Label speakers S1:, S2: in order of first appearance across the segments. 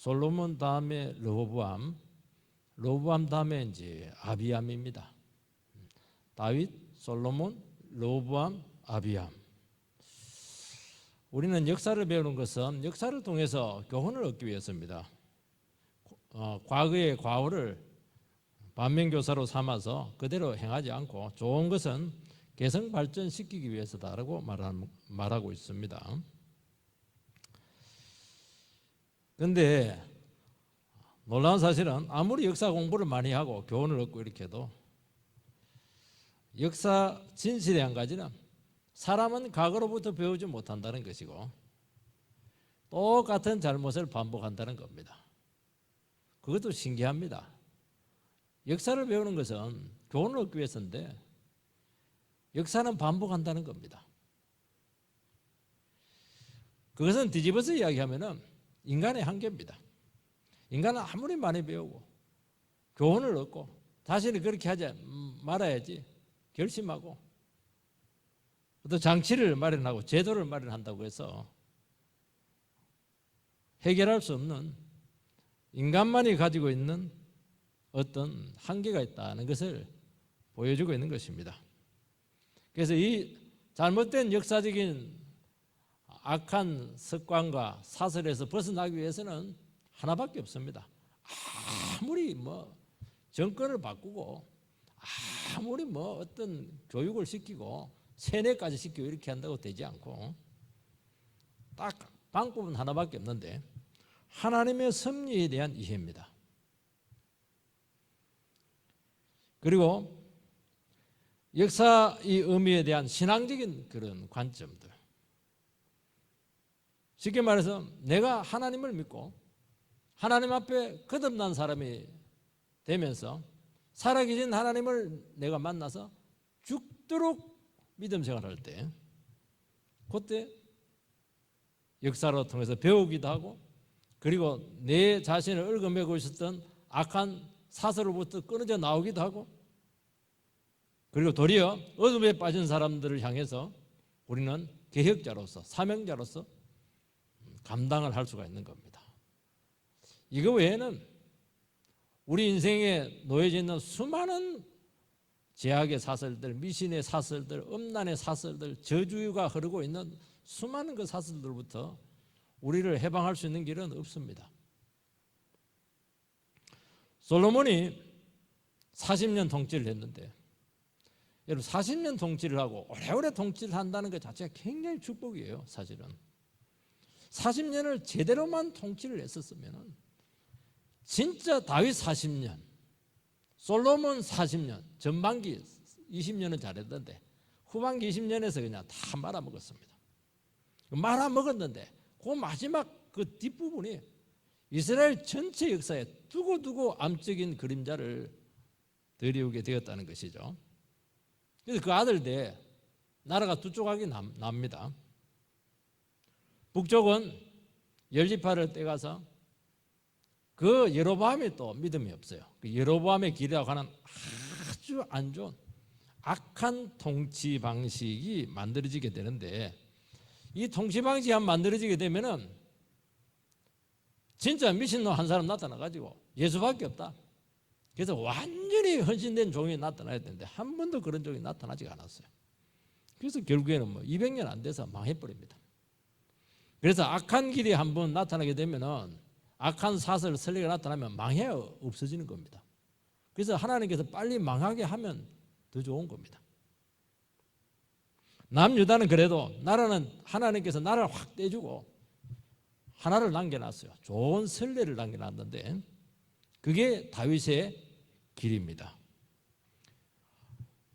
S1: 솔로몬 다음에 르호보암, 르호보암 다음에 이제 아비암입니다. 다윗, 솔로몬, 르호보암, 아비암. 우리는 역사를 배우는 것은 역사를 통해서 교훈을 얻기 위해서입니다. 과거의 과오를 반면교사로 삼아서 그대로 행하지 않고 좋은 것은 개성 발전시키기 위해서다라고 말하고 있습니다. 그런데 놀라운 사실은 아무리 역사 공부를 많이 하고 교훈을 얻고 이렇게 해도 역사 진실의 한 가지는 사람은 과거로부터 배우지 못한다는 것이고 똑같은 잘못을 반복한다는 겁니다. 그것도 신기합니다. 역사를 배우는 것은 교훈을 얻기 위해서인데 역사는 반복한다는 겁니다. 그것은 뒤집어서 이야기하면 인간의 한계입니다. 인간은 아무리 많이 배우고 교훈을 얻고 다시는 그렇게 하지 말아야지 결심하고 어떤 장치를 마련하고 제도를 마련한다고 해서 해결할 수 없는 인간만이 가지고 있는 어떤 한계가 있다는 것을 보여주고 있는 것입니다. 그래서 이 잘못된 역사적인 악한 습관과 사설에서 벗어나기 위해서는 하나밖에 없습니다. 아무리 정권을 바꾸고 아무리 어떤 교육을 시키고 세뇌까지 시키고 이렇게 한다고 되지 않고 딱 방법은 하나밖에 없는데 하나님의 섭리에 대한 이해입니다. 그리고 역사의 의미에 대한 신앙적인 그런 관점들. 쉽게 말해서 내가 하나님을 믿고 하나님 앞에 거듭난 사람이 되면서 살아계신 하나님을 내가 만나서 죽도록 믿음 생활할 때 그때 역사로 통해서 배우기도 하고 그리고 내 자신을 얽어매고 있었던 악한 사슬로부터 끊어져 나오기도 하고 그리고 도리어 어둠에 빠진 사람들을 향해서 우리는 개혁자로서 사명자로서 감당을 할 수가 있는 겁니다. 이거 외에는 우리 인생에 놓여져 있는 수많은 제약의 사슬들, 미신의 사슬들, 음란의 사슬들, 저주가 흐르고 있는 수많은 그 사슬들로부터 우리를 해방할 수 있는 길은 없습니다. 솔로몬이 40년 통치를 했는데 여러분 40년 통치를 하고 오래오래 통치를 한다는 것 자체가 굉장히 축복이에요. 사실은 40년을 제대로만 통치를 했었으면 진짜 다윗 40년, 솔로몬 40년, 전반기 20년은 잘했던데 후반기 20년에서 그냥 다 말아먹었습니다. 말아먹었는데 그 마지막 그 뒷부분이 이스라엘 전체 역사에 두고두고 암적인 그림자를 들이우게 되었다는 것이죠. 그래서 그 아들들 나라가 두 조각이 납니다. 북쪽은 열지파를 떼가서 그 여로보암이 또 믿음이 없어요. 그 여로보암의 길이라고 하는 아주 안 좋은 악한 통치 방식이 만들어지게 되는데 이 통치 방식이 한 만들어지게 되면은 진짜 미친놈 한 사람 나타나가지고 예수밖에 없다. 그래서 완전히 헌신된 종이 나타나야 되는데 한 번도 그런 종이 나타나지 않았어요. 그래서 결국에는 200년 안 돼서 망해버립니다. 그래서 악한 길이 한번 나타나게 되면은 악한 사슬 설레가 나타나면 망해요. 없어지는 겁니다. 그래서 하나님께서 빨리 망하게 하면 더 좋은 겁니다. 남유다는 그래도 나라는 하나님께서 나라를 확 떼주고 하나를 남겨놨어요. 좋은 선례를 남겨놨는데 그게 다윗의 길입니다.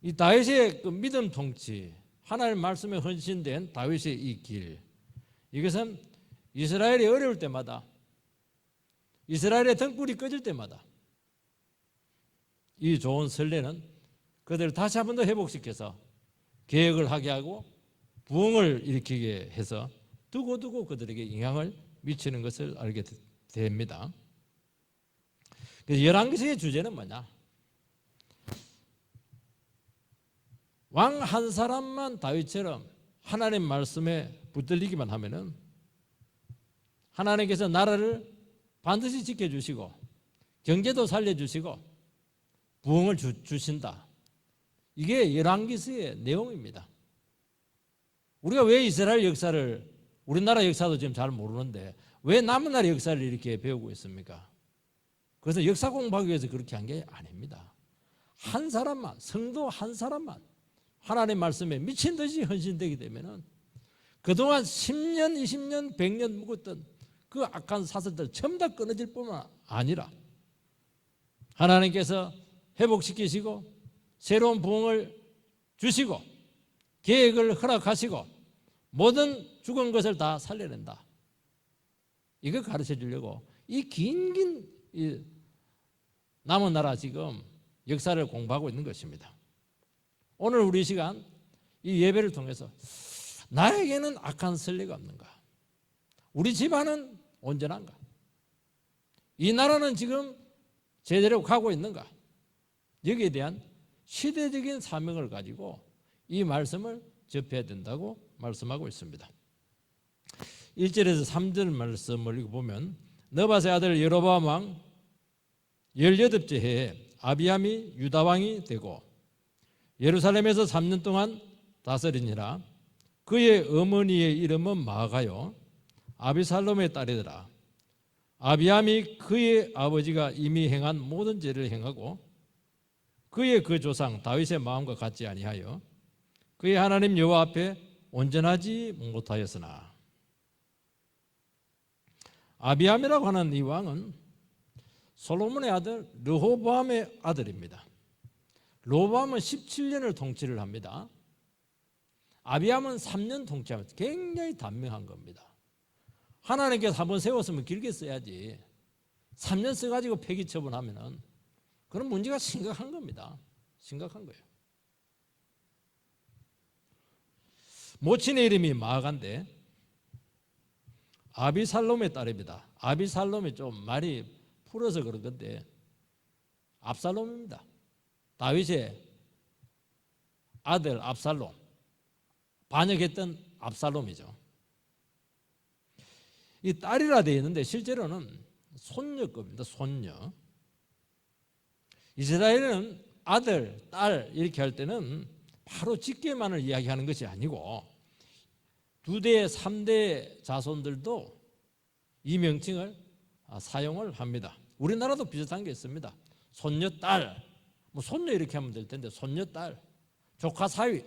S1: 이 다윗의 그 믿음 통치, 하나님 말씀에 헌신된 다윗의 이 길, 이것은 이스라엘이 어려울 때마다 이스라엘의 등불이 꺼질 때마다 이 좋은 선례는 그들을 다시 한 번 더 회복시켜서 계획을 하게 하고 부흥을 일으키게 해서 두고두고 그들에게 영향을 미치는 것을 알게 됩니다. 그래서 열왕기서의 주제는 뭐냐? 왕 한 사람만 다윗처럼 하나님 말씀에 붙들리기만 하면은 하나님께서 나라를 반드시 지켜주시고 경제도 살려주시고 부흥을 주신다. 이게 열왕기서의 내용입니다. 우리가 왜 이스라엘 역사를, 우리나라 역사도 지금 잘 모르는데 왜 남은 나라 역사를 이렇게 배우고 있습니까? 그래서 역사 공부하기 위해서 그렇게 한 게 아닙니다. 한 사람만, 성도 한 사람만 하나님의 말씀에 미친 듯이 헌신되게 되면은 그동안 10년, 20년, 100년 묵었던 그 악한 사슬들 전부 다 끊어질 뿐만 아니라 하나님께서 회복시키시고 새로운 부흥을 주시고 계획을 허락하시고 모든 죽은 것을 다 살려낸다. 이걸 가르쳐 주려고 이 긴 남은 나라 지금 역사를 공부하고 있는 것입니다. 오늘 우리 시간 이 예배를 통해서 나에게는 악한 선례가 없는가? 우리 집안은 온전한가? 이 나라는 지금 제대로 가고 있는가? 여기에 대한 시대적인 사명을 가지고 이 말씀을 접해야 된다고 말씀하고 있습니다. 1절에서 3절 말씀을 읽어보면 느밧의 아들 여로보암 왕 18째 해에 아비암이 유다 왕이 되고 예루살렘에서 3년 동안 다스리니라. 그의 어머니의 이름은 마아가요 아비살롬의 딸이더라. 아비암이 그의 아버지가 이미 행한 모든 죄를 행하고 그의 그 조상 다윗의 마음과 같지 아니하여 그의 하나님 여호와 앞에 온전하지 못하였으나 아비암이라고 하는 이 왕은 솔로몬의 아들 르호보암의 아들입니다. 르호보암은 17년을 통치를 합니다. 아비암은 3년 통치하면서 굉장히 단명한 겁니다. 하나님께서 한번 세웠으면 길게 써야지 3년 써가지고 폐기 처분하면은 그런 문제가 심각한 겁니다. 심각한 거예요. 모친의 이름이 마아가인데 아비살롬의 딸입니다. 아비살롬이 좀 말이 풀어서 그런 건데 압살롬입니다. 다윗의 아들 압살롬, 반역했던 압살롬이죠. 이 딸이라 되어 있는데 실제로는 손녀급입니다. 손녀. 이스라엘은 아들, 딸 이렇게 할 때는 바로 직계만을 이야기하는 것이 아니고 2대, 3대 자손들도 이 명칭을 사용을 합니다. 우리나라도 비슷한 게 있습니다. 손녀딸, 뭐 손녀 이렇게 하면 될 텐데 손녀딸, 조카 사위,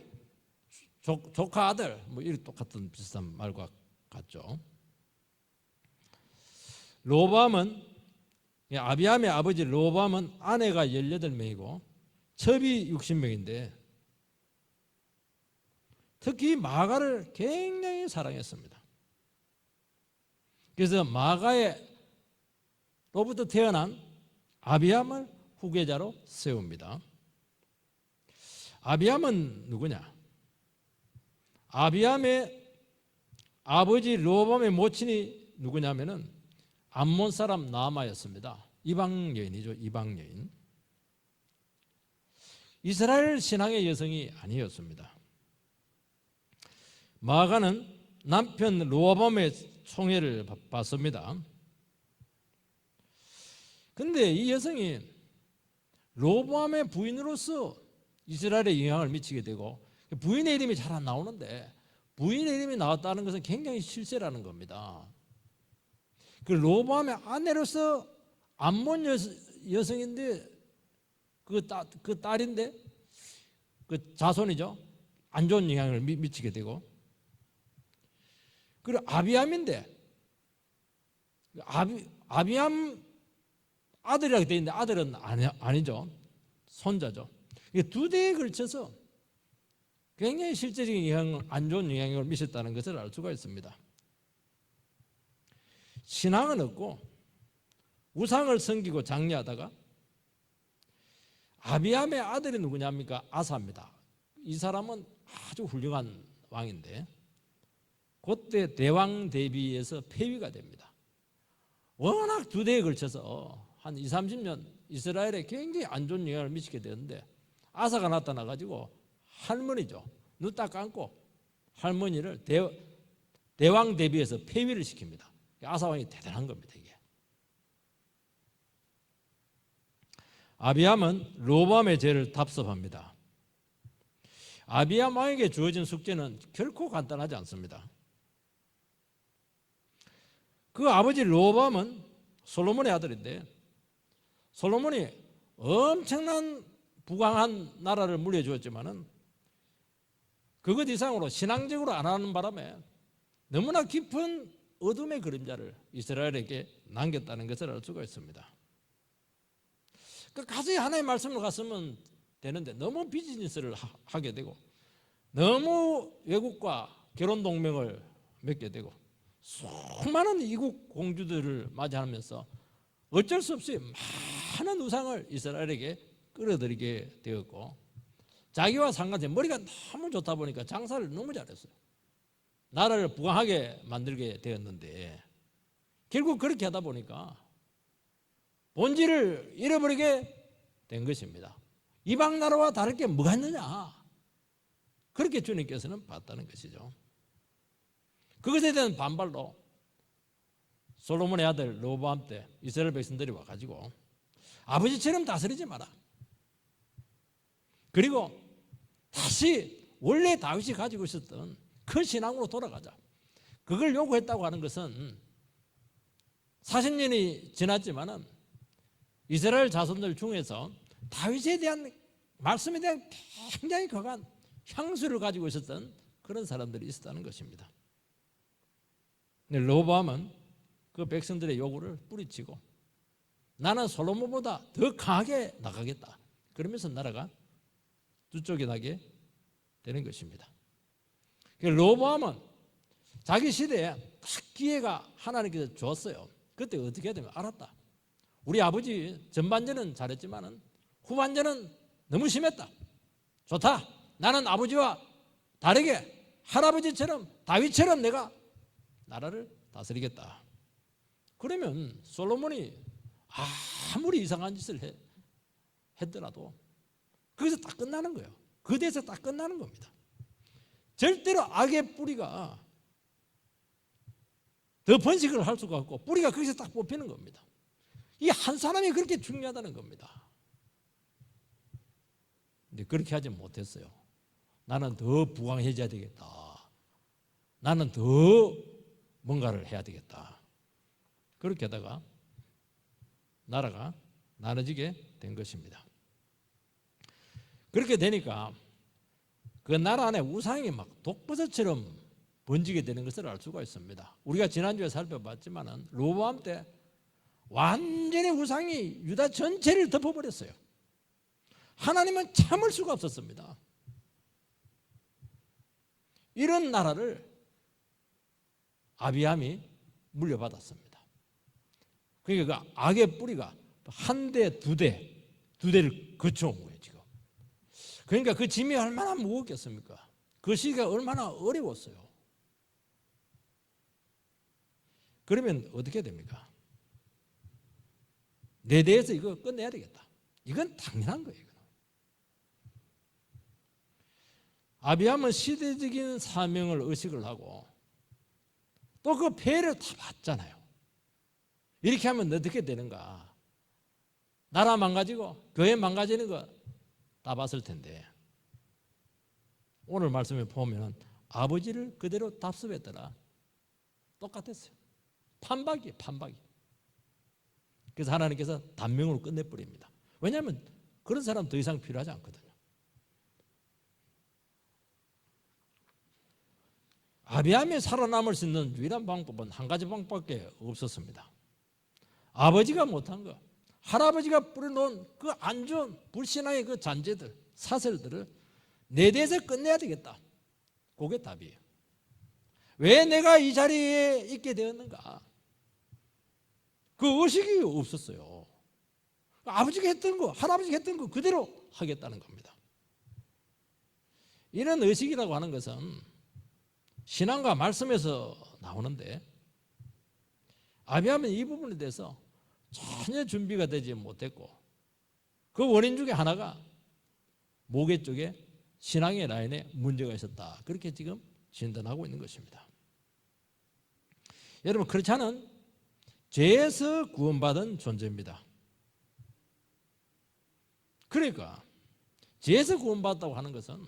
S1: 조카 아들 뭐 이렇게 똑같은 비슷한 말과 같죠. 르호보암은 아비암의 아버지 르호보암은 아내가 18명이고 첩이 60명인데 특히 마아가를 굉장히 사랑했습니다. 그래서 마아가로부터 태어난 아비암을 후계자로 세웁니다. 아비암은 누구냐? 아비암의 아버지 르호보암의 모친이 누구냐면은 암몬 사람 나아마였습니다. 이방 여인이죠. 이방 여인. 이스라엘 신앙의 여성이 아니었습니다. 마아가는 남편 르호보암의 총애를 받습니다. 그런데 이 여성이 르호보암의 부인으로서 이스라엘에 영향을 미치게 되고 부인의 이름이 잘 안 나오는데 부인의 이름이 나왔다는 것은 굉장히 실세라는 겁니다. 그 르호보암의 아내로서 암몬 여성인데 그 딸인데 그 자손이죠. 안 좋은 영향을 미치게 되고 그리고 아비암인데 아비암 아들이라고 되어 있는데 아들은 아니죠. 손자죠. 이게 2대에 걸쳐서 굉장히 실제적인 영향, 안 좋은 영향을 미쳤다는 것을 알 수가 있습니다. 신앙은 없고 우상을 섬기고 장례하다가 아비암의 아들이 누구냐입니까? 아사입니다. 이 사람은 아주 훌륭한 왕인데 그때 대왕 대비에서 폐위가 됩니다. 워낙 2대에 걸쳐서 한 20, 30년 이스라엘에 굉장히 안 좋은 영향을 미치게 되는데 아사가 나타나가지고 할머니죠. 눈 딱 감고 할머니를 대왕 대비에서 폐위를 시킵니다. 아사 왕이 대단한 겁니다. 이게 아비암은 로보암의 죄를 답습합니다. 아비암 왕에게 주어진 숙제는 결코 간단하지 않습니다. 그 아버지 로보암은 솔로몬의 아들인데 솔로몬이 엄청난 부강한 나라를 물려주었지만은 그것 이상으로 신앙적으로 안 하는 바람에 너무나 깊은 어둠의 그림자를 이스라엘에게 남겼다는 것을 알 수가 있습니다. 가서야 하나님의 말씀을 갔으면 되는데 너무 비즈니스를 하게 되고 너무 외국과 결혼 동맹을 맺게 되고 수많은 이국 공주들을 맞이하면서 어쩔 수 없이 많은 우상을 이스라엘에게 끌어들이게 되었고 자기와 상관없이 머리가 너무 좋다 보니까 장사를 너무 잘했어요. 나라를 부강하게 만들게 되었는데 결국 그렇게 하다 보니까 본질을 잃어버리게 된 것입니다. 이방 나라와 다를 게 뭐가 있느냐? 그렇게 주님께서는 봤다는 것이죠. 그것에 대한 반발로 솔로몬의 아들 로보암 때 이스라엘 백성들이 와가지고 아버지처럼 다스리지 마라. 그리고 다시 원래 다윗이 가지고 있었던 그 신앙으로 돌아가자. 그걸 요구했다고 하는 것은 40년이 지났지만은 이스라엘 자손들 중에서 다윗에 대한 말씀에 대한 굉장히 강한 향수를 가지고 있었던 그런 사람들이 있었다는 것입니다. 근데 로보암은 그 백성들의 요구를 뿌리치고 나는 솔로몬보다 더 강하게 나가겠다. 그러면서 나라가 두쪽이 되는 것입니다. 로보암은 자기 시대에 딱 기회가 하나님께서 줬어요. 그때 어떻게 해야 되면 알았다. 우리 아버지 전반전은 잘했지만은 후반전은 너무 심했다. 좋다. 나는 아버지와 다르게 할아버지처럼 다윗처럼 내가 나라를 다스리겠다. 그러면 솔로몬이 아무리 이상한 짓을 했더라도 거기서 딱 끝나는 거예요. 그 데서 딱 끝나는 겁니다. 절대로 악의 뿌리가 더 번식을 할 수가 없고 뿌리가 거기서 딱 뽑히는 겁니다. 이 한 사람이 그렇게 중요하다는 겁니다. 근데 그렇게 하지 못했어요. 나는 더 부강해져야 되겠다. 나는 더 뭔가를 해야 되겠다. 그렇게 하다가 나라가 나눠지게 된 것입니다. 그렇게 되니까 그 나라 안에 우상이 막 독버섯처럼 번지게 되는 것을 알 수가 있습니다. 우리가 지난주에 살펴봤지만은 로보암 때 완전히 우상이 유다 전체를 덮어버렸어요. 하나님은 참을 수가 없었습니다. 이런 나라를 아비암이 물려받았습니다. 그러니까 그 악의 뿌리가 한 대, 두 대를 거쳐온 거예요, 지금. 그러니까 그 짐이 얼마나 무겁겠습니까? 그 시기가 얼마나 어려웠어요. 그러면 어떻게 됩니까? 내 대해서 이거 끝내야 되겠다. 이건 당연한 거예요. 아비암은 시대적인 사명을 의식을 하고 또 그 폐해를 다 봤잖아요. 이렇게 하면 어떻게 되는가? 나라 망가지고 교회 망가지는 거 다 봤을 텐데 오늘 말씀에 보면 아버지를 그대로 답습했더라. 똑같았어요. 판박이에요, 판박이. 그래서 하나님께서 단명으로 끝내버립니다. 왜냐하면 그런 사람 더 이상 필요하지 않거든요. 아비암이 살아남을 수 있는 유일한 방법은 한 가지 방법밖에 없었습니다. 아버지가 못한 거, 할아버지가 뿌려놓은 그 안 좋은 불신앙의 그 잔재들, 사슬들을 내 대해서 끝내야 되겠다. 그게 답이에요. 왜 내가 이 자리에 있게 되었는가? 그 의식이 없었어요. 아버지가 했던 거, 할아버지가 했던 거 그대로 하겠다는 겁니다. 이런 의식이라고 하는 것은 신앙과 말씀에서 나오는데 아비암은 이 부분에 대해서 전혀 준비가 되지 못했고 그 원인 중에 하나가 모계 쪽에 신앙의 라인에 문제가 있었다. 그렇게 지금 진단하고 있는 것입니다. 여러분 그렇지 않은 죄에서 구원받은 존재입니다. 그러니까 죄에서 구원받았다고 하는 것은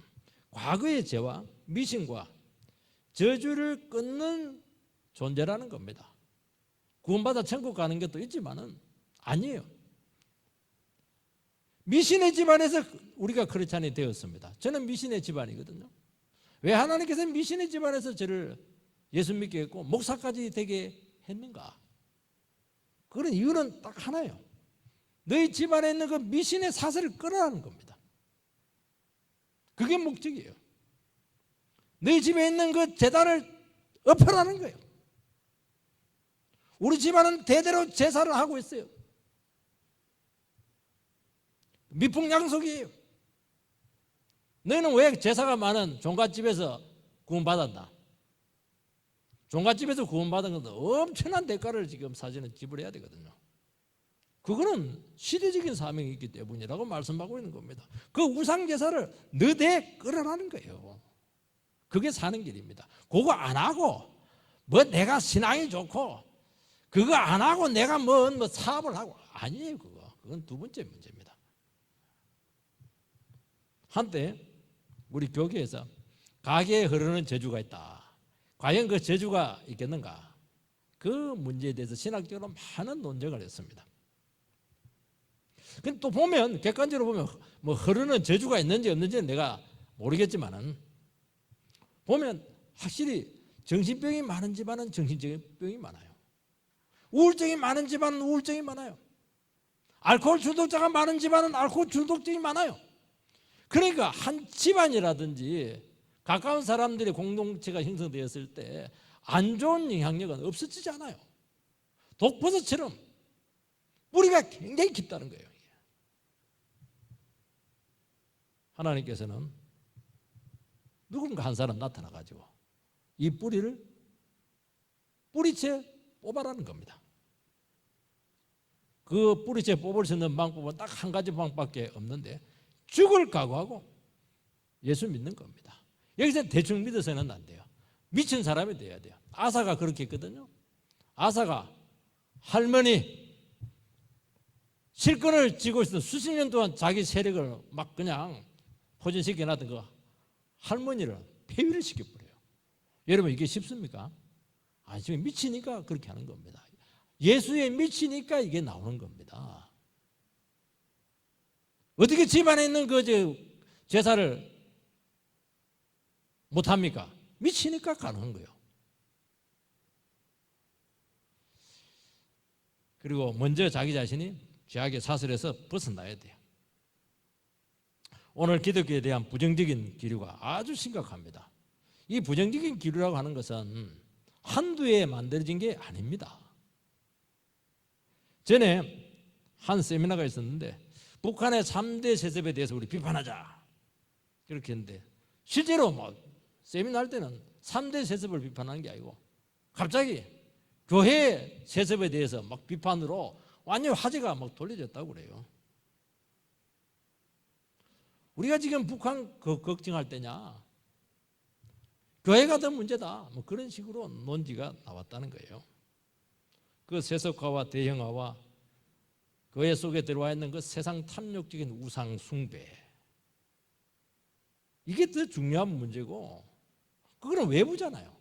S1: 과거의 죄와 미신과 저주를 끊는 존재라는 겁니다. 구원받아 천국 가는 것도 있지만은 아니에요. 미신의 집안에서 우리가 크리스찬이 되었습니다. 저는 미신의 집안이거든요. 왜 하나님께서 미신의 집안에서 저를 예수 믿게 했고 목사까지 되게 했는가? 그런 이유는 딱 하나예요. 너희 집안에 있는 그 미신의 사슬을 끊으라는 겁니다. 그게 목적이에요. 너희 집에 있는 그 제단을 엎으라는 거예요. 우리 집안은 대대로 제사를 하고 있어요. 미풍양속이에요. 너희는 왜 제사가 많은 종갓집에서 구원받았나? 종갓집에서 구원받은 것은 엄청난 대가를 지금 사실은 지불해야 되거든요. 그거는 시대적인 사명이 있기 때문이라고 말씀하고 있는 겁니다. 그 우상제사를 너대 끌어라는 거예요. 그게 사는 길입니다. 그거 안 하고 뭐 내가 신앙이 좋고 그거 안 하고 내가 뭐 사업을 하고 아니에요. 그건 두 번째 문제입니다. 한때 우리 교계에서 가게에 흐르는 저주가 있다. 과연 그 저주가 있겠는가? 그 문제에 대해서 신학적으로 많은 논쟁을 했습니다. 근데 또 보면 객관적으로 보면 뭐 흐르는 저주가 있는지 없는지는 내가 모르겠지만은 보면 확실히 정신병이 많은 집안은 정신적인 병이 많아요. 우울증이 많은 집안은 우울증이 많아요. 알코올 중독자가 많은 집안은 알코올 중독증이 많아요. 그러니까 한 집안이라든지 가까운 사람들의 공동체가 형성되었을 때 안 좋은 영향력은 없어지지 않아요. 독버섯처럼 뿌리가 굉장히 깊다는 거예요. 하나님께서는 누군가 한 사람 나타나가지고 이 뿌리를 뿌리채 뽑아라는 겁니다. 그 뿌리채 뽑을 수 있는 방법은 딱 한 가지 방법밖에 없는데 죽을 각오하고 예수 믿는 겁니다. 여기서 대충 믿어서는 안 돼요. 미친 사람이 돼야 돼요. 아사가 그렇게 했거든요. 아사가 할머니 실권을 쥐고 있었던 수십 년 동안 자기 세력을 막 그냥 포진시켜놨던 그 할머니를 폐위를 시켜버려요. 여러분 이게 쉽습니까? 지금 미치니까 그렇게 하는 겁니다. 예수에 미치니까 이게 나오는 겁니다. 어떻게 집안에 있는 그 제사를 못합니까? 미치니까 가능한 거예요. 그리고 먼저 자기 자신이 죄악의 사슬에서 벗어나야 돼요. 오늘 기독교에 대한 부정적인 기류가 아주 심각합니다. 이 부정적인 기류라고 하는 것은 한두 해에 만들어진 게 아닙니다. 전에 한 세미나가 있었는데 북한의 3대 세습에 대해서 우리 비판하자 그렇게 했는데 실제로 세미나 할 때는 3대 세습을 비판하는 게 아니고 갑자기 교회 세습에 대해서 막 비판으로 완전히 화제가 막 돌려졌다고 그래요. 우리가 지금 북한 걱정할 때냐? 교회가 더 문제다. 그런 식으로 논지가 나왔다는 거예요. 그 세속화와 대형화와 교회 속에 들어와 있는 그 세상 탐욕적인 우상 숭배, 이게 더 중요한 문제고 그거는 외부잖아요.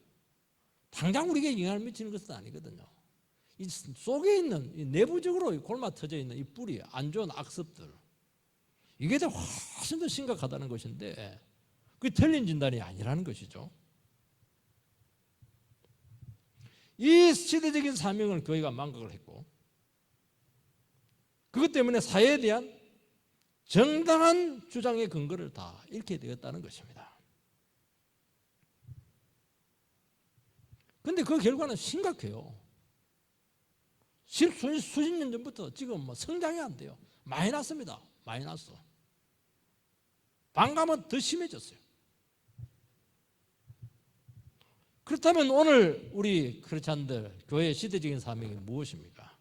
S1: 당장 우리에게 영향을 미치는 것은 아니거든요. 이 속에 있는 이 내부적으로 골마 터져 있는 이 뿌리, 안 좋은 악습들, 이게 더 훨씬 더 심각하다는 것인데 그게 틀린 진단이 아니라는 것이죠. 이 시대적인 사명을 교회가 망각을 했고 그것 때문에 사회에 대한 정당한 주장의 근거를 다 잃게 되었다는 것입니다. 그런데 그 결과는 심각해요. 수십 년 전부터 지금 성장이 안 돼요. 마이너스입니다. 마이너스. 반감은 더 심해졌어요. 그렇다면 오늘 우리 크리스찬들 교회의 시대적인 사명이 무엇입니까?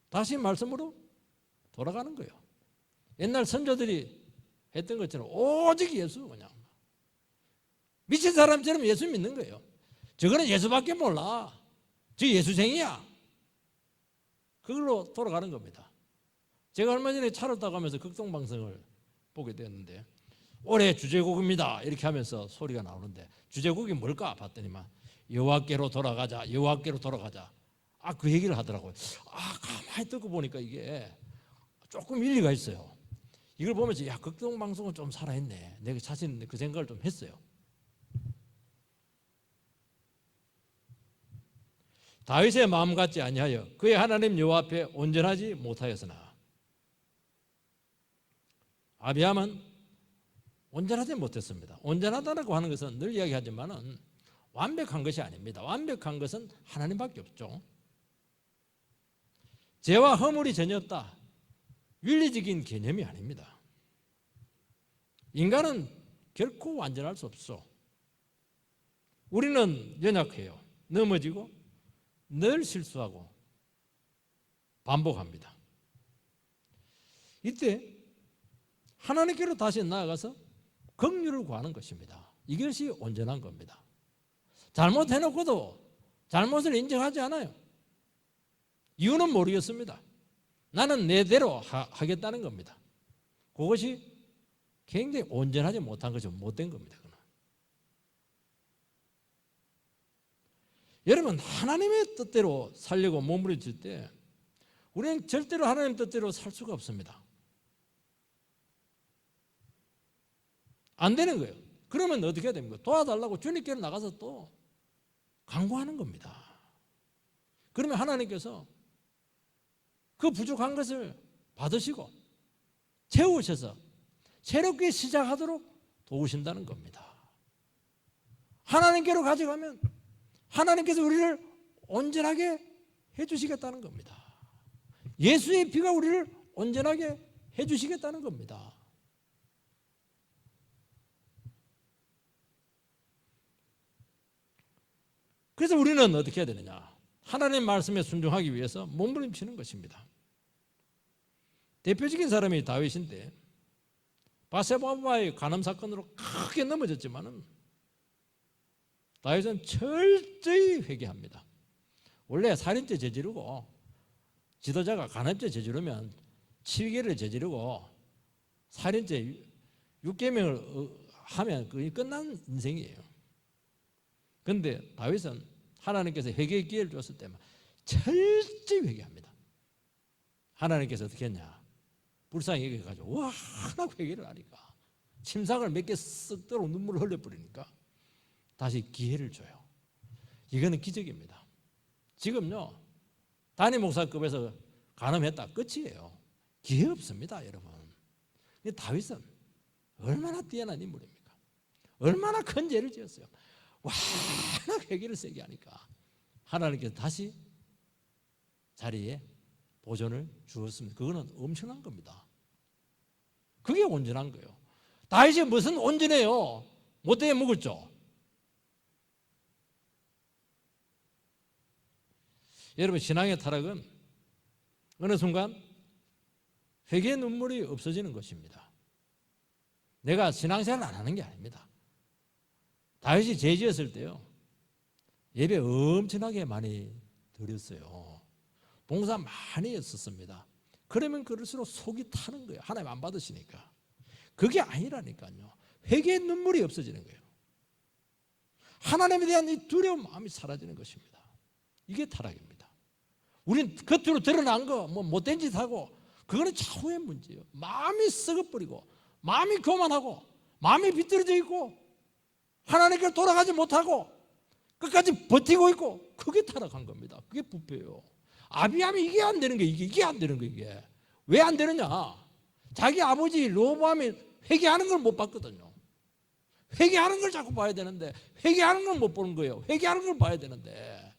S1: 다시 말씀으로 돌아가는 거예요. 옛날 선조들이 했던 것처럼 오직 예수, 그냥 미친 사람처럼 예수 믿는 거예요. 저거는 예수밖에 몰라. 저 예수쟁이야. 그걸로 돌아가는 겁니다. 제가 얼마 전에 차를 타고 가면서 극동방송을 보게 되었는데 올해 주제곡입니다 이렇게 하면서 소리가 나오는데 주제곡이 뭘까 봤더니만 여호와께로 돌아가자, 여호와께로 돌아가자. 그 얘기를 하더라고요. 가만히 듣고 보니까 이게 조금 일리가 있어요. 이걸 보면서 극동방송은 좀 살아있네. 내가 자신 그 생각을 좀 했어요. 다윗의 마음 같지 아니하여 그의 하나님 여호와 앞에 온전하지 못하였으나 아비암은 온전하지 못했습니다. 온전하다고 하는 것은 늘 이야기하지만은 완벽한 것이 아닙니다. 완벽한 것은 하나님밖에 없죠. 죄와 허물이 전혀 없다. 윤리적인 개념이 아닙니다. 인간은 결코 완전할 수 없어. 우리는 연약해요. 넘어지고 늘 실수하고 반복합니다. 이때 하나님께로 다시 나아가서 긍휼을 구하는 것입니다. 이것이 온전한 겁니다. 잘못해놓고도 잘못을 인정하지 않아요. 이유는 모르겠습니다. 나는 내대로 하겠다는 겁니다. 그것이 굉장히 온전하지 못한 것이 못된 겁니다. 여러분, 하나님의 뜻대로 살려고 몸부림칠 때 우리는 절대로 하나님 뜻대로 살 수가 없습니다. 안 되는 거예요. 그러면 어떻게 해야 됩니까? 도와달라고 주님께로 나가서 또 간구하는 겁니다. 그러면 하나님께서 그 부족한 것을 받으시고 채우셔서 새롭게 시작하도록 도우신다는 겁니다. 하나님께로 가져가면 하나님께서 우리를 온전하게 해주시겠다는 겁니다. 예수의 피가 우리를 온전하게 해주시겠다는 겁니다. 그래서 우리는 어떻게 해야 되느냐? 하나님 말씀에 순종하기 위해서 몸부림치는 것입니다. 대표적인 사람이 다윗인데 바세바와의 간음 사건으로 크게 넘어졌지만은 다윗은 철저히 회개합니다. 원래 살인죄 저지르고 지도자가 간음죄 저지르면 치위계를 저지르고 살인죄 6계명을 하면 그게 끝난 인생이에요. 그런데 다윗은 하나님께서 회개의 기회를 줬을 때만 철저히 회개합니다. 하나님께서 어떻게 했냐? 불쌍히 얘기해가지고 워낙 회개를 하니까 침상을 몇 개 쓱 들어 눈물을 흘려버리니까 다시 기회를 줘요. 이거는 기적입니다. 지금요 단임 목사급에서 간음했다 끝이에요. 기회 없습니다, 여러분. 근데 다윗은 얼마나 뛰어난 인물입니까? 얼마나 큰 죄를 지었어요. 워낙 회개를 세게 하니까 하나님께서 다시 자리에 보존을 주었습니다. 그거는 엄청난 겁니다. 그게 온전한 거예요. 다윗이 무슨 온전해요? 못되게 묵었죠. 여러분, 신앙의 타락은 어느 순간 회개의 눈물이 없어지는 것입니다. 내가 신앙생활을 안 하는 게 아닙니다. 다윗이 죄 지었을 때요 예배 엄청나게 많이 드렸어요. 봉사 많이 했었습니다. 그러면 그럴수록 속이 타는 거예요. 하나님 안 받으시니까. 그게 아니라니까요. 회개의 눈물이 없어지는 거예요. 하나님에 대한 이 두려운 마음이 사라지는 것입니다. 이게 타락입니다. 우린 겉으로 드러난 거 못된 짓 하고 그거는 차후의 문제예요. 마음이 썩어버리고 마음이 교만하고 마음이 비뚤어져 있고 하나님께 돌아가지 못하고 끝까지 버티고 있고 그게 타락한 겁니다. 그게 부패예요. 아비암이 이게 안 되는 게 이게 안 되는 거 이게 왜 안 되느냐? 자기 아버지 로보암이 회개하는 걸 못 봤거든요. 회개하는 걸 자꾸 봐야 되는데 회개하는 걸 못 보는 거예요. 회개하는 걸 봐야 되는데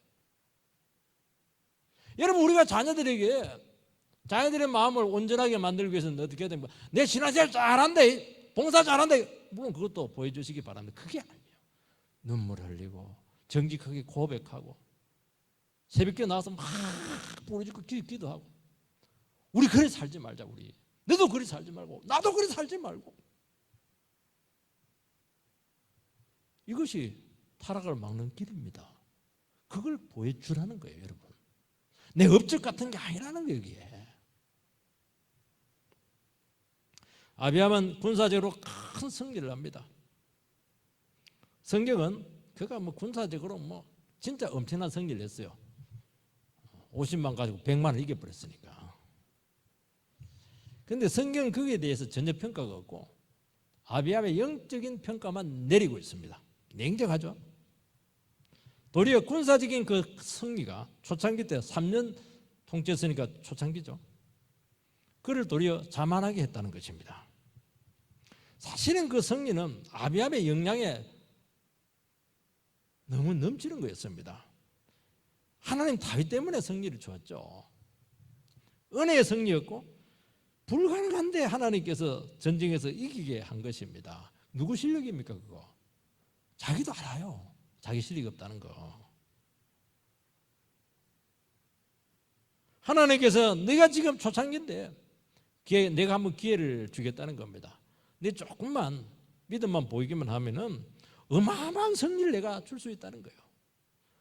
S1: 여러분, 우리가 자녀들의 마음을 온전하게 만들기 위해서는 어떻게 해야 됩니까? 내 신앙생활 잘한다, 봉사 잘한다. 물론 그것도 보여주시기 바랍니다. 그게 아니에요. 눈물 흘리고 정직하게 고백하고 새벽에 나와서 막 부르짖고 기도하고 우리 그래 살지 말자. 우리 너도 그래 살지 말고 나도 그래 살지 말고. 이것이 타락을 막는 길입니다. 그걸 보여주라는 거예요, 여러분. 내 업적 같은 게 아니라는 거예요, 이게. 아비암은 군사적으로 큰 승리를 합니다. 성경은 그가 군사적으로 진짜 엄청난 승리를 했어요. 50만 가지고 100만을 이겨버렸으니까. 그런데 성경은 거기에 대해서 전혀 평가가 없고 아비암의 영적인 평가만 내리고 있습니다. 냉정하죠. 도리어 군사적인 그 승리가 초창기 때 3년 통치했으니까 초창기죠. 그를 도리어 자만하게 했다는 것입니다. 사실은 그 승리는 아비암의 역량에 너무 넘치는 거였습니다. 하나님 다윗 때문에 승리를 주었죠. 은혜의 승리였고 불가능한데 하나님께서 전쟁에서 이기게 한 것입니다. 누구 실력입니까 그거? 자기도 알아요. 자기 실력이 없다는 거. 하나님께서 네가 지금 초창기인데 내가 한번 기회를 주겠다는 겁니다. 네 조금만 믿음만 보이기만 하면은 어마어마한 승리를 내가 줄 수 있다는 거예요.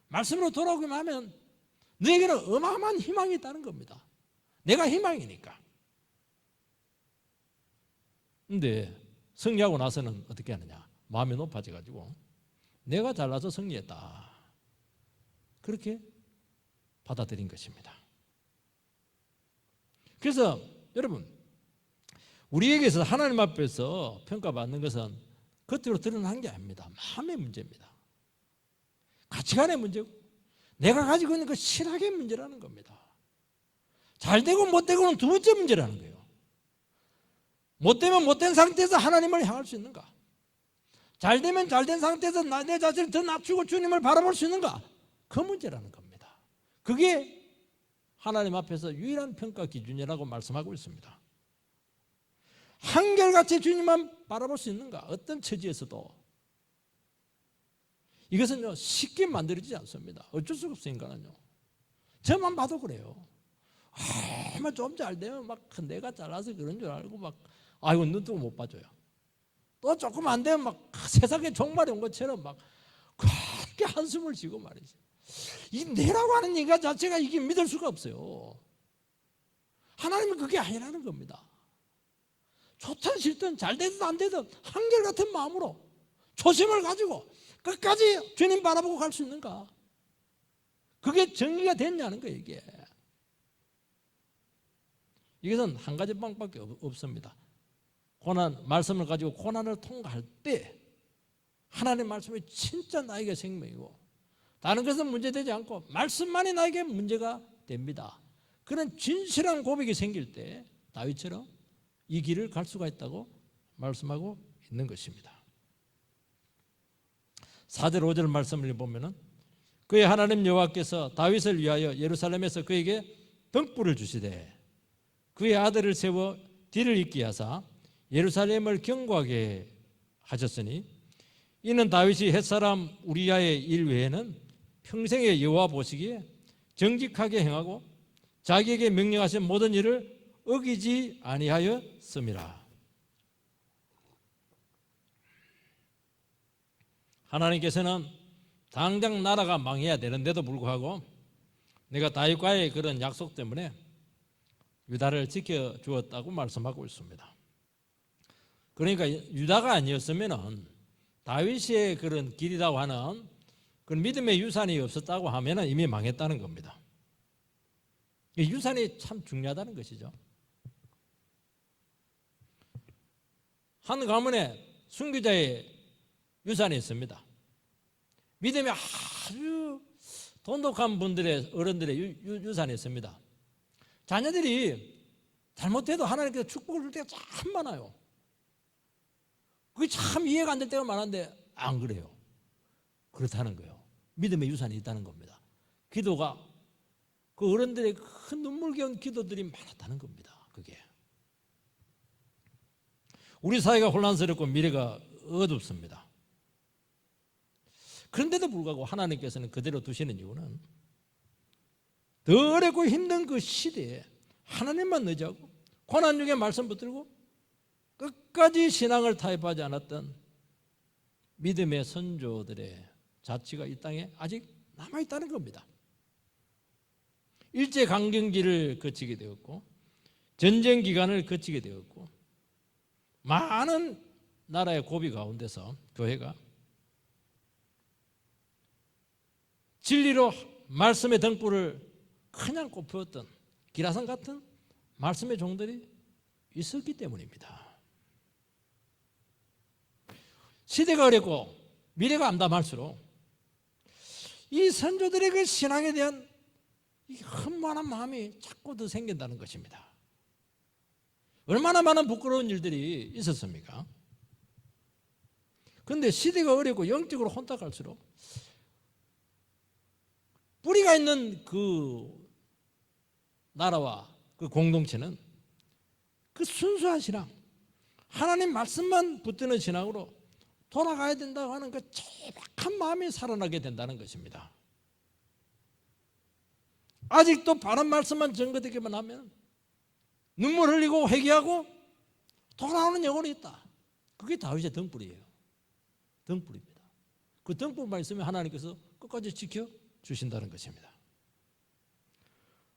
S1: 말씀으로 돌아오기만 하면 너에게는 어마어마한 희망이 있다는 겁니다. 내가 희망이니까. 근데 승리하고 나서는 어떻게 하느냐? 마음이 높아져가지고 내가 잘나서 승리했다. 그렇게 받아들인 것입니다. 그래서 여러분, 우리에게서 하나님 앞에서 평가받는 것은 겉으로 드러난 게 아닙니다. 마음의 문제입니다. 가치관의 문제고 내가 가지고 있는 그 신학의 문제라는 겁니다. 잘 되고 못 되고는 두 번째 문제라는 거예요. 못 되면 못된 상태에서 하나님을 향할 수 있는가? 잘 되면 잘된 상태에서 내 자신을 더 낮추고 주님을 바라볼 수 있는가? 그 문제라는 겁니다. 그게 하나님 앞에서 유일한 평가 기준이라고 말씀하고 있습니다. 한결같이 주님만 바라볼 수 있는가? 어떤 처지에서도. 이것은 쉽게 만들어지지 않습니다. 어쩔 수가 없어요, 인간은요. 저만 봐도 그래요. 좀 잘 되면 내가 잘나서 그런 줄 알고 아이고 눈 뜨고 못 봐줘요. 또 조금 안 되면 세상에 종말이 온 것처럼 그렇게 한숨을 쉬고 말이지. 이 내라고 하는 인간 자체가 이게 믿을 수가 없어요. 하나님은 그게 아니라는 겁니다. 좋든 싫든 잘 되든 안 되든 한결같은 마음으로 초심을 가지고 끝까지 주님 바라보고 갈 수 있는가? 그게 정의가 됐냐는 거예요, 이게. 이것은 한 가지 방법밖에 없습니다. 말씀을 가지고 고난을 통과할 때 하나님의 말씀이 진짜 나에게 생명이고 다른 것은 문제되지 않고 말씀만이 나에게 문제가 됩니다. 그런 진실한 고백이 생길 때 다윗처럼 이 길을 갈 수가 있다고 말씀하고 있는 것입니다. 4절 5절 말씀을 보면은 그의 하나님 여호와께서 다윗을 위하여 예루살렘에서 그에게 등불을 주시되 그의 아들을 세워 뒤를 잇게 하사 예루살렘을 견고하게 하셨으니 이는 다윗이 햇사람 우리야의 일 외에는 평생의 여호와 보시기에 정직하게 행하고 자기에게 명령하신 모든 일을 어기지 아니하였음이라. 하나님께서는 당장 나라가 망해야 되는데도 불구하고 내가 다윗과의 그런 약속 때문에 유다를 지켜주었다고 말씀하고 있습니다. 그러니까 유다가 아니었으면 다윗의 그런 길이라고 하는 그런 믿음의 유산이 없었다고 하면 이미 망했다는 겁니다. 유산이 참 중요하다는 것이죠. 한 가문에 순교자의 유산이 있습니다. 믿음이 아주 돈독한 분들의 어른들의 유산이 있습니다. 자녀들이 잘못해도 하나님께서 축복을 줄 때가 참 많아요. 그게 참 이해가 안 될 때가 많은데 안 그래요. 그렇다는 거예요. 믿음의 유산이 있다는 겁니다. 기도가 그 어른들의 큰 눈물겨운 기도들이 많았다는 겁니다. 그게 우리 사회가 혼란스럽고 미래가 어둡습니다. 그런데도 불구하고 하나님께서는 그대로 두시는 이유는 더 어렵고 힘든 그 시대에 하나님만 의지하고 고난 중에 말씀 붙들고 끝까지 신앙을 타협하지 않았던 믿음의 선조들의 자취가 이 땅에 아직 남아있다는 겁니다. 일제강점기를 거치게 되었고 전쟁 기간을 거치게 되었고 많은 나라의 고비 가운데서 교회가 진리로 말씀의 등불을 그냥 꽃피웠던 기라성 같은 말씀의 종들이 있었기 때문입니다. 시대가 어렵고 미래가 암담할수록 이 선조들의 그 신앙에 대한 이 흠모하는 마음이 자꾸 더 생긴다는 것입니다. 얼마나 많은 부끄러운 일들이 있었습니까? 그런데 시대가 어렵고 영적으로 혼탁할수록 뿌리가 있는 그 나라와 그 공동체는 그 순수한 신앙, 하나님 말씀만 붙드는 신앙으로 돌아가야 된다고 하는 그 절박한 마음이 살아나게 된다는 것입니다. 아직도 바른 말씀만 전거되기만 하면 눈물 흘리고 회개하고 돌아오는 영혼이 있다. 그게 다윗의 등불이에요. 등불입니다. 그 등불만 있으면 하나님께서 끝까지 지켜주신다는 것입니다.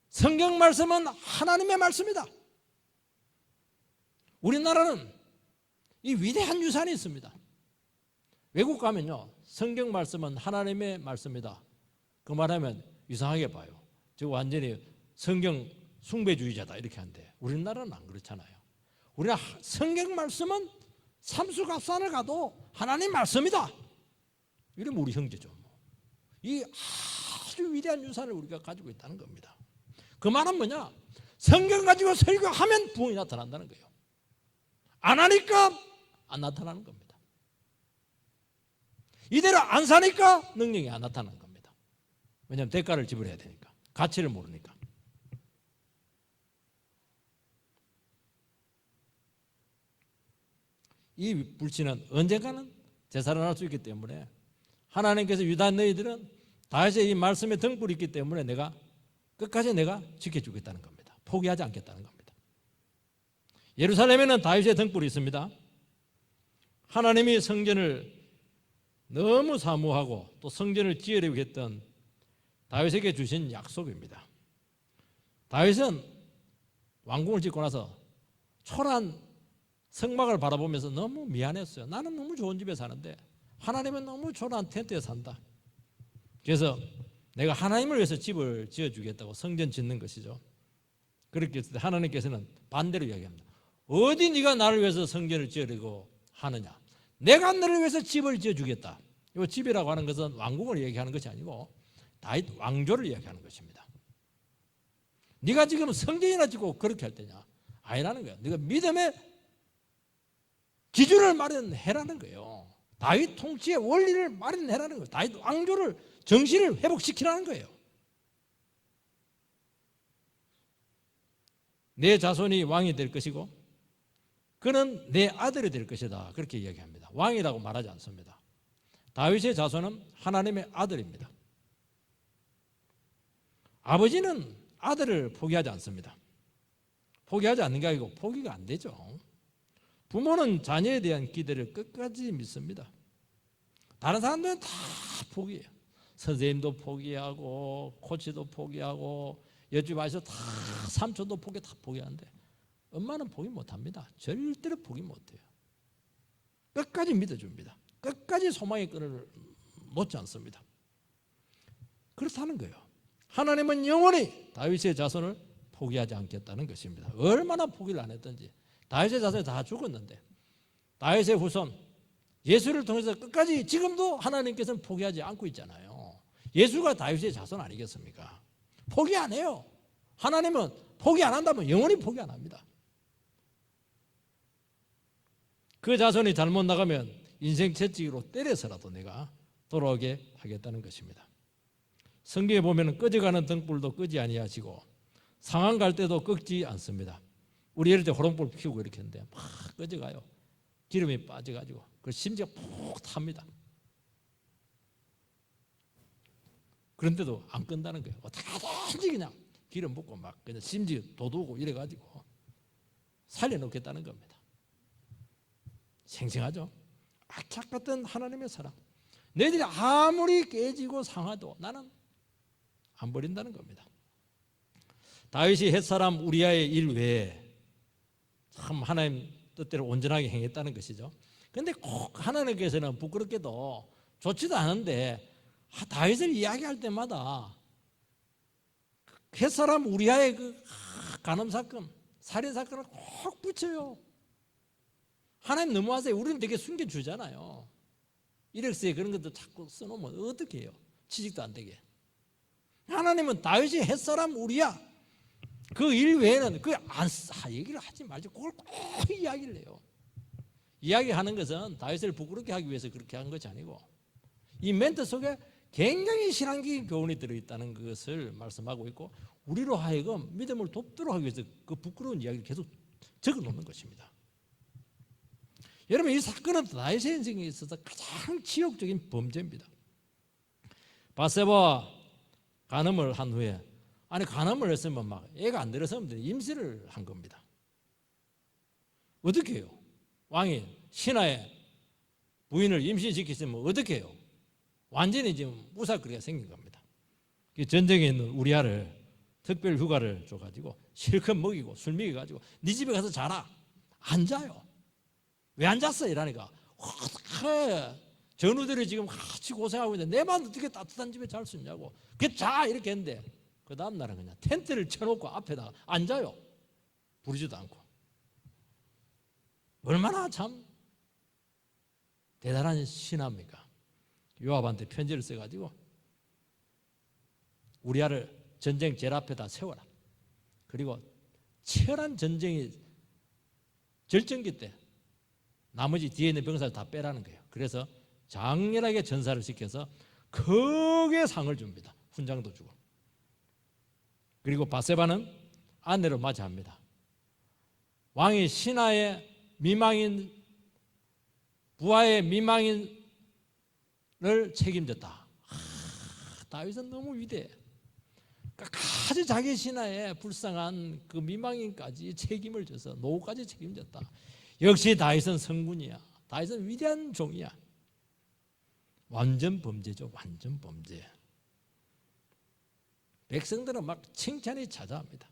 S1: 성경 말씀은 하나님의 말씀이다. 우리나라는 이 위대한 유산이 있습니다. 외국 가면요, 성경 말씀은 하나님의 말씀이다. 그 말하면 이상하게 봐요. 저 완전히 성경 숭배주의자다 이렇게 한대. 우리나라는 안 그렇잖아요. 우리나라 성경 말씀은 삼수갑산을 가도 하나님 말씀이다. 이러면 우리 형제죠. 이 아주 위대한 유산을 우리가 가지고 있다는 겁니다. 그 말은 뭐냐? 성경 가지고 설교하면 부흥이 나타난다는 거예요. 안 하니까 안 나타나는 겁니다. 이대로 안 사니까 능력이 안 나타나는 겁니다. 왜냐하면 대가를 지불해야 되니까. 가치를 모르니까. 이 불신은 언젠가는 되살아날 수 있기 때문에 하나님께서 유다 너희들은 다윗의 이 말씀에 등불이 있기 때문에 내가 끝까지 내가 지켜주겠다는 겁니다. 포기하지 않겠다는 겁니다. 예루살렘에는 다윗의 등불이 있습니다. 하나님이 성전을 너무 사모하고 또 성전을 지으려고 했던 다윗에게 주신 약속입니다. 다윗은 왕궁을 짓고 나서 초라한 성막을 바라보면서 너무 미안했어요. 나는 너무 좋은 집에 사는데 하나님은 너무 초라한 텐트에 산다. 그래서 내가 하나님을 위해서 집을 지어주겠다고 성전 짓는 것이죠. 그렇게 했을 때 하나님께서는 반대로 이야기합니다. 어디 네가 나를 위해서 성전을 지으려고 하느냐. 내가 너를 위해서 집을 지어주겠다. 이 집이라고 하는 것은 왕궁을 얘기하는 것이 아니고 다윗 왕조를 이야기하는 것입니다. 네가 지금 성전이나 짓고 그렇게 할 때냐? 아니라는 거야. 네가 믿음의 기준을 마련해라는 거예요. 다윗 통치의 원리를 마련해라는 거예요. 다윗 왕조를 정신을 회복시키라는 거예요. 내 자손이 왕이 될 것이고 그는 내 아들이 될 것이다. 그렇게 이야기합니다. 왕이라고 말하지 않습니다. 다윗의 자손은 하나님의 아들입니다. 아버지는 아들을 포기하지 않습니다. 포기하지 않는 게 아니고 포기가 안 되죠. 부모는 자녀에 대한 기대를 끝까지 믿습니다. 다른 사람들은 다 포기해요. 선생님도 포기하고 코치도 포기하고 옆집 아저씨도 다 삼촌도 포기 다 포기하는데 엄마는 포기 못합니다. 절대로 포기 못해요. 끝까지 믿어줍니다. 끝까지 소망의 끈을 놓지 않습니다. 그렇다는 거예요. 하나님은 영원히 다윗의 자손을 포기하지 않겠다는 것입니다. 얼마나 포기를 안 했든지 다윗의 자손이 다 죽었는데 다윗의 후손 예수를 통해서 끝까지 지금도 하나님께서는 포기하지 않고 있잖아요. 예수가 다윗의 자손 아니겠습니까? 포기 안 해요. 하나님은 포기 안 한다면 영원히 포기 안 합니다. 그 자손이 잘못 나가면 인생 채찍으로 때려서라도 내가 돌아오게 하겠다는 것입니다. 성경에 보면 꺼져가는 등불도 끄지 아니하시고 상한 갈 때도 끄지 않습니다. 우리 예를 들어 호롱불 피우고 이렇게 했는데 막 꺼져가요. 기름이 빠져가지고 그 심지가 푹 탑니다. 그런데도 안 끈다는 거예요. 다든지 그냥 기름 붓고 막 그냥 심지 돋우고 이래가지고 살려놓겠다는 겁니다. 생생하죠? 악착 같은 하나님의 사랑. 너희들이 아무리 깨지고 상하도 나는 안 버린다는 겁니다. 다윗이 햇사람 우리아의 일 외에 참 하나님 뜻대로 온전하게 행했다는 것이죠. 그런데 꼭 하나님께서는 부끄럽게도 좋지도 않은데 다윗을 이야기할 때마다 햇사람 우리아의 그 간음 사건, 살인 사건을 꼭 붙여요. 하나님 너무하세요. 우리는 되게 숨겨주잖아요. 이력서에 그런 것도 자꾸 써놓으면 어떻게 해요? 취직도 안 되게. 하나님은 다윗이 햇사람 우리야 그 일 외에는 얘기를 하지 말지 그걸 꼭 이야기를 해요. 이야기하는 것은 다윗을 부끄럽게 하기 위해서 그렇게 한 것이 아니고 이 멘트 속에 굉장히 신앙적인 교훈이 들어있다는 것을 말씀하고 있고 우리로 하여금 믿음을 돕도록 하기 위해서 그 부끄러운 이야기를 계속 적어놓는 것입니다. 여러분 이 사건은 다윗의 인생에 있어서 가장 치욕적인 범죄입니다. 바세바와 간음을 한 후에 간음을 했으면 막 애가 안 들어서면 임신을 한 겁니다. 어떻게 해요? 왕이 신하의 부인을 임신시키시면 어떻게 해요? 완전히 지금 우삭거리가 생긴 겁니다. 전쟁에 있는 우리아를 특별 휴가를 줘가지고 실컷 먹이고 술 먹여가지고 네 집에 가서 자라. 안 자요. 왜 안 잤어? 이러니까 어떡해. 전우들이 지금 같이 고생하고 있는데 내만 어떻게 따뜻한 집에 잘 수 있냐고. 자 이렇게 했는데 그 다음 날은 그냥 텐트를 쳐놓고 앞에다가 앉아요. 부르지도 않고. 얼마나 참 대단한 신하입니까? 요압한테 편지를 써가지고 우리아를 전쟁 제일 앞에다 세워라. 그리고 치열한 전쟁이 절정기 때 나머지 뒤에 있는 병사를 다 빼라는 거예요. 그래서 장렬하게 전사를 시켜서 크게 상을 줍니다. 훈장도 주고. 그리고 바세바는 아내로 맞이합니다. 왕이 신하의 미망인 부하의 미망인을 책임졌다. 다윗은 너무 위대해. 끝까지 자기 신하의 불쌍한 그 미망인까지 책임을 져서 노후까지 책임졌다. 역시 다윗은 성군이야. 다윗은 위대한 종이야. 완전 범죄죠. 완전 범죄. 백성들은 막 칭찬이 자자합니다.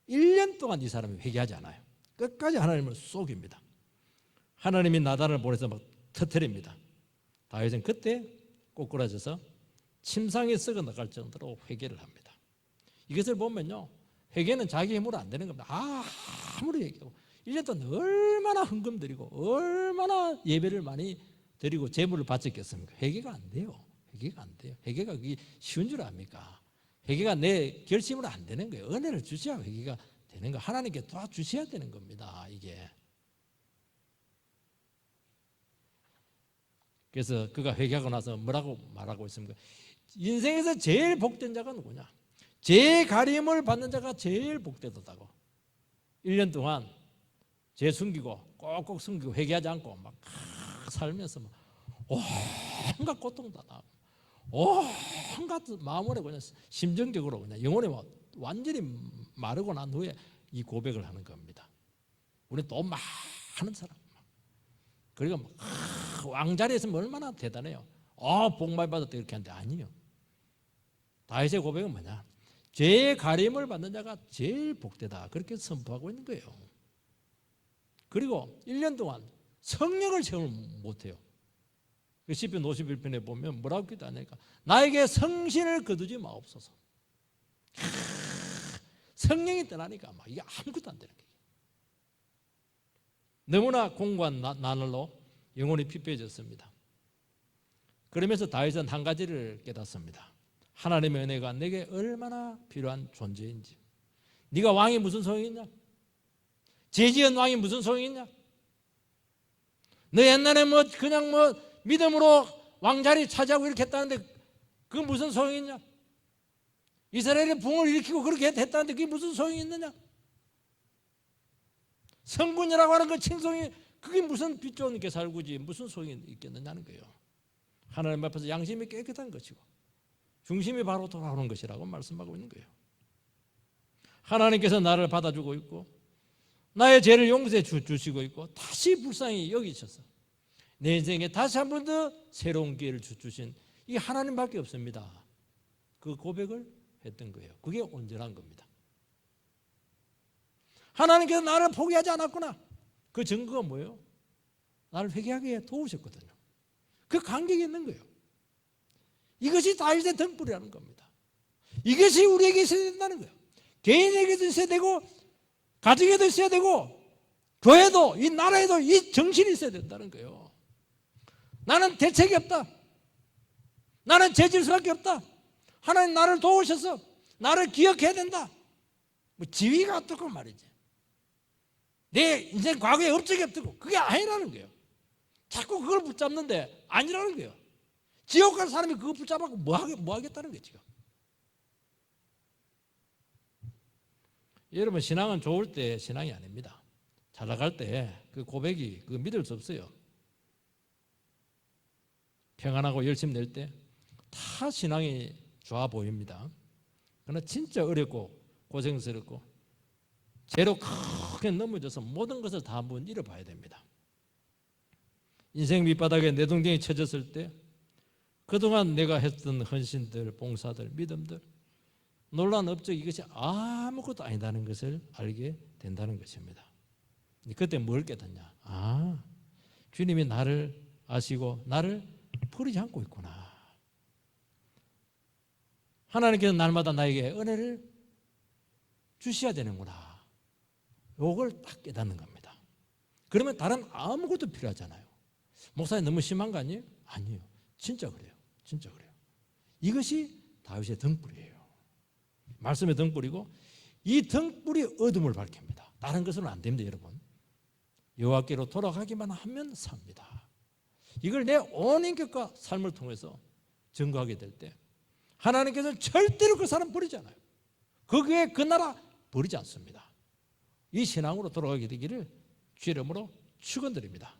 S1: 1년 동안 이 사람이 회개하지 않아요. 끝까지 하나님을 속입니다. 하나님이 나단을 보내서 막 터뜨립니다. 다윗은 그때 꼬꾸라져서 침상에 썩어 나갈 정도로 회개를 합니다. 이것을 보면요, 회개는 자기 힘으로 안 되는 겁니다. 아무리 얘기하고 1년 동안 얼마나 헌금 드리고 얼마나 예배를 많이 드리고 제물을 바쳤겠습니까? 회개가 안 돼요. 회개가 안 돼요. 회개가 그게 쉬운 줄 압니까? 회개가 내 결심으로 안 되는 거예요. 은혜를 주셔야 회개가 되는 거. 하나님께 도와주셔야 되는 겁니다. 이게. 그래서 그가 회개하고 나서 뭐라고 말하고 있습니까? 인생에서 제일 복된 자가 누구냐? 죄 가림을 받는 자가 제일 복되다고. 1년 동안 죄 숨기고 꼭꼭 숨기고 회개하지 않고 막 살면서 막 온갖 고통도 나고 온갖 마음으로 그냥 심정적으로 그냥 영혼이 완전히 마르고 난 후에 이 고백을 하는 겁니다. 우리 또 많은 사람. 그리고 막 왕자리에 있으면 얼마나 대단해요. 복 많이 받았다 이렇게 하는데 아니요. 다윗의 고백은 뭐냐? 죄의 가림을 받는 자가 제일 복되다. 그렇게 선포하고 있는 거예요. 그리고 1년 동안 성령을 체험을 못해요. 시편 51편에 보면 뭐라고 기도하니까 나에게 성신을 거두지 마옵소서. 성령이 떠나니까 막 이게 아무것도 안 되는 거예요. 너무나 공고한 나날로 영혼이 피폐해졌습니다. 그러면서 다윗은 한 가지를 깨닫습니다. 하나님의 은혜가 내게 얼마나 필요한 존재인지. 네가 왕이 무슨 소용이 있냐? 죄지은 왕이 무슨 소용이 있냐? 너 옛날에 그냥 믿음으로 왕자리 차지하고 이렇게 했다는데 그게 무슨 소용이 있냐? 이스라엘의 붕을 일으키고 그렇게 했다는데 그게 무슨 소용이 있느냐? 성군이라고 하는 그 칭송이 그게 무슨 빛 좋은 게 살구지 무슨 소용이 있겠느냐는 거예요. 하나님 앞에서 양심이 깨끗한 것이고 중심이 바로 돌아오는 것이라고 말씀하고 있는 거예요. 하나님께서 나를 받아주고 있고 나의 죄를 용서해 주시고 있고 다시 불쌍히 여기셔서 내 인생에 다시 한 번 더 새로운 기회를 주신 이 하나님밖에 없습니다. 그 고백을 했던 거예요. 그게 온전한 겁니다. 하나님께서 나를 포기하지 않았구나. 그 증거가 뭐예요? 나를 회개하게 도우셨거든요. 그 간격이 있는 거예요. 이것이 다윗의 등불이라는 겁니다. 이것이 우리에게 있어야 된다는 거예요. 개인에게도 있어야 되고 가정에도 있어야 되고 교회도 이 나라에도 이 정신이 있어야 된다는 거예요. 나는 대책이 없다. 나는 죄질 수밖에 없다. 하나님 나를 도우셔서 나를 기억해야 된다. 뭐 지위가 어떻고 말이지. 내 인생 과거에 업적이 없고 그게 아니라는 거예요. 자꾸 그걸 붙잡는데 아니라는 거예요. 지옥 갈 사람이 그거 붙잡아서 뭐 하겠다는 거예요 지금. 여러분 신앙은 좋을 때 신앙이 아닙니다. 잘 나갈 때 그 고백이 그거 믿을 수 없어요. 평안하고 열심 낼 때 다 신앙이 좋아 보입니다. 그러나 진짜 어렵고 고생스럽고 죄로 크게 넘어져서 모든 것을 다 한번 잃어봐야 됩니다. 인생 밑바닥에 내동댕이 쳐졌을 때 그동안 내가 했던 헌신들, 봉사들, 믿음들, 놀라운 업적 이것이 아무것도 아니다는 것을 알게 된다는 것입니다. 그때 뭘 깨닫냐? 아, 주님이 나를 아시고 나를 버리지 않고 있구나. 하나님께서 날마다 나에게 은혜를 주셔야 되는구나. 이걸 딱 깨닫는 겁니다. 그러면 다른 아무것도 필요하잖아요. 목사님 너무 심한 거 아니에요? 아니에요. 진짜 그래요. 진짜 그래요. 이것이 다윗의 등불이에요. 말씀의 등불이고 이 등불이 어둠을 밝힙니다. 다른 것은 안 됩니다, 여러분. 여호와께로 돌아가기만 하면 삽니다. 이걸 내 온 인격과 삶을 통해서 증거하게 될 때 하나님께서는 절대로 그 사람 버리지 않아요. 거기에 그 나라 버리지 않습니다. 이 신앙으로 돌아가게 되기를 주의 이름으로 축원드립니다.